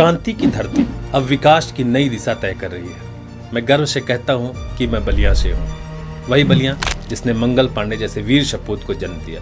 क्रांति की धरती अब विकास की नई दिशा तय कर रही है। मैं गर्व से कहता हूँ कि मैं बलिया से हूँ, वही बलिया जिसने मंगल पांडे जैसे वीर सपूत को जन्म दिया,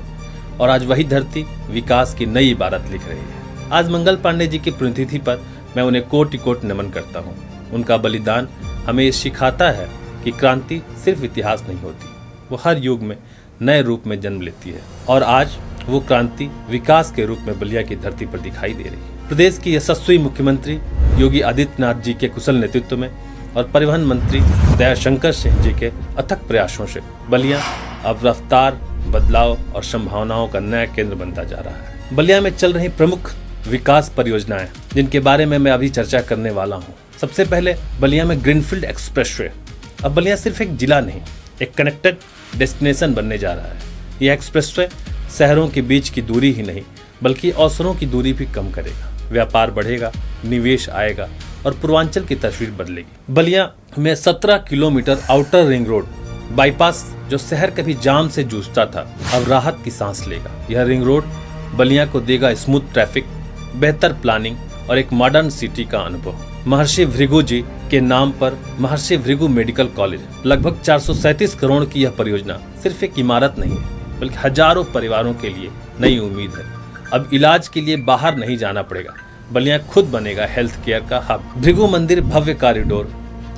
और आज वही धरती विकास की नई इबारत लिख रही है। आज मंगल पांडे जी की पुण्यतिथि पर मैं उन्हें कोटि कोटि नमन करता हूँ। उनका बलिदान हमें ये सिखाता है कि क्रांति सिर्फ इतिहास नहीं होती, वो हर युग में नए रूप में जन्म लेती है, और आज वो क्रांति विकास के रूप में बलिया की धरती पर दिखाई दे रही है। प्रदेश की यशस्वी मुख्यमंत्री योगी आदित्यनाथ जी के कुशल नेतृत्व में और परिवहन मंत्री दयाशंकर सिंह जी के अथक प्रयासों से बलिया अब रफ्तार, बदलाव और संभावनाओं का नया केंद्र बनता जा रहा है। बलिया में चल रही प्रमुख विकास परियोजनाएं जिनके बारे में मैं अभी चर्चा करने वाला हूं। सबसे पहले बलिया में ग्रीनफील्ड एक्सप्रेसवे। अब बलिया सिर्फ एक जिला नहीं, एक कनेक्टेड डेस्टिनेशन बनने जा रहा है। यह एक्सप्रेसवे शहरों के बीच की दूरी ही नहीं बल्कि अवसरों की दूरी भी कम करेगा। व्यापार बढ़ेगा, निवेश आएगा और पूर्वांचल की तस्वीर बदलेगी। बलिया में 17 kilometre outer ring road bypass, जो शहर कभी जाम से जूझता था, अब राहत की सांस लेगा। यह रिंग रोड बलिया को देगा स्मूथ ट्रैफिक, बेहतर प्लानिंग और एक मॉडर्न सिटी का अनुभव। महर्षि भृगु जी के नाम पर महर्षि भृगु मेडिकल कॉलेज, लगभग 437 करोड़ की यह परियोजना सिर्फ एक इमारत नहीं है बल्कि हजारों परिवारों के लिए नई उम्मीद है। अब इलाज के लिए बाहर नहीं जाना पड़ेगा, बलिया खुद बनेगा हेल्थ केयर का हब। भृगु मंदिर भव्य कॉरिडोर,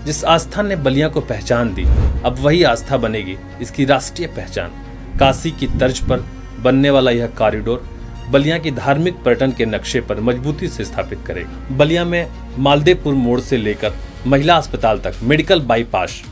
जिस आस्था ने बलिया को पहचान दी, अब वही आस्था बनेगी इसकी राष्ट्रीय पहचान। काशी की तर्ज पर बनने वाला यह कॉरिडोर बलिया की धार्मिक पर्यटन के नक्शे पर मजबूती से स्थापित करेगा। बलिया में मालदेपुर मोड़ से लेकर महिला अस्पताल तक मेडिकल बाईपास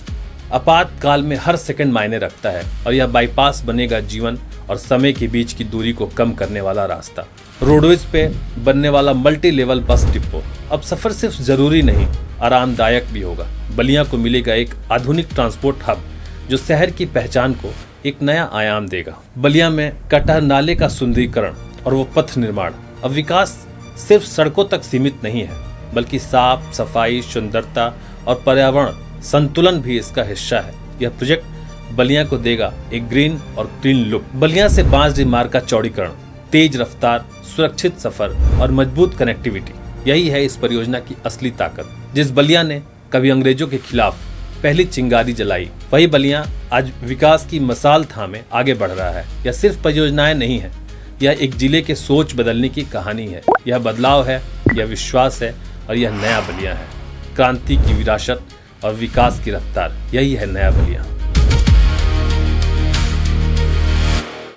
आपातकाल में हर सेकंड मायने रखता है, और यह बाईपास बनेगा जीवन और समय के बीच की दूरी को कम करने वाला रास्ता। रोडवेज पे बनने वाला मल्टी लेवल बस डिपो, अब सफर सिर्फ जरूरी नहीं, आरामदायक भी होगा। बलिया को मिलेगा एक आधुनिक ट्रांसपोर्ट हब जो शहर की पहचान को एक नया आयाम देगा। बलिया में कटहर नाले का सुंदरीकरण और वो पथ निर्माण। अब विकास सिर्फ सड़कों तक सीमित नहीं है बल्कि साफ सफाई, सुंदरता और पर्यावरण संतुलन भी इसका हिस्सा है। यह प्रोजेक्ट बलिया को देगा एक ग्रीन और क्लीन लुक। बलिया से बांसडीह मार्ग का चौड़ीकरण, तेज रफ्तार, सुरक्षित सफर और मजबूत कनेक्टिविटी, यही है इस परियोजना की असली ताकत। जिस बलिया ने कभी अंग्रेजों के खिलाफ पहली चिंगारी जलाई, वही बलिया आज विकास की मसाल थामे आगे बढ़ रहा है। यह सिर्फ परियोजनाएं नहीं है, यह एक जिले के सोच बदलने की कहानी है। यह बदलाव है, यह विश्वास है और यह नया बलिया है। क्रांति की विरासत और विकास की रफ्तार, यही है नया बलिया।